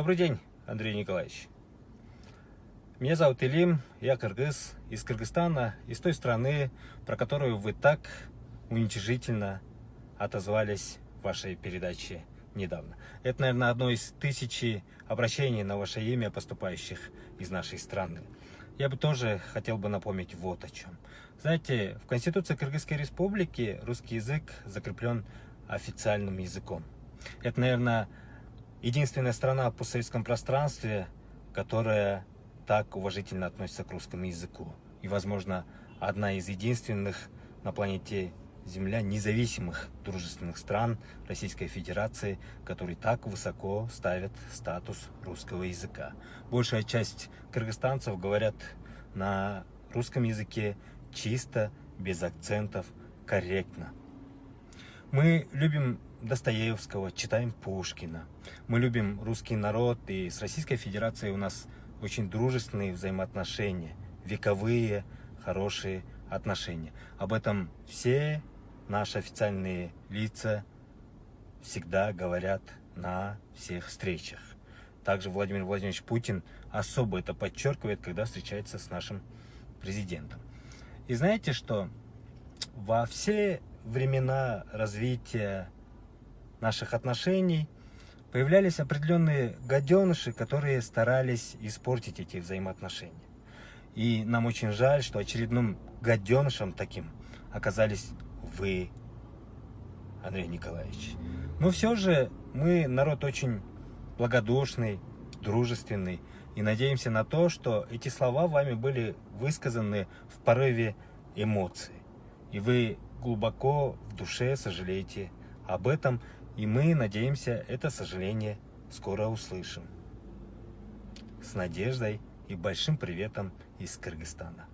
Добрый день, Андрей Николаевич. Меня зовут Илим, я кыргыз, из Кыргызстана, из той страны, про которую вы так уничижительно отозвались в вашей передаче недавно. Это, наверное, одно из тысячи обращений на ваше имя, поступающих из нашей страны. Я бы тоже хотел бы напомнить вот о чем. Знаете, в Конституции Кыргызской Республики русский язык закреплен официальным языком. Это, наверное, единственная страна в постсоветском пространстве, которая так уважительно относится к русскому языку. И, возможно, одна из единственных на планете Земля независимых дружественных стран Российской Федерации, которые так высоко ставят статус русского языка. Большая часть кыргызстанцев говорят на русском языке чисто, без акцентов, корректно. Мы любим Достоевского, читаем Пушкина. Мы любим русский народ, и с Российской Федерацией у нас очень дружественные взаимоотношения, вековые, хорошие отношения. Об этом все наши официальные лица всегда говорят на всех встречах. Также Владимир Владимирович Путин особо это подчеркивает, когда встречается с нашим президентом. И знаете, что во все времена развития наших отношений появлялись определенные гаденыши, которые старались испортить эти взаимоотношения. И нам очень жаль, что очередным гаденышем таким оказались вы, Андрей Николаевич. Но все же мы народ очень благодушный, дружественный. И надеемся на то, что эти слова вами были высказаны в порыве эмоций. И вы глубоко в душе сожалеете об этом. И мы, надеемся, это сожаление скоро услышим. С надеждой и большим приветом из Кыргызстана.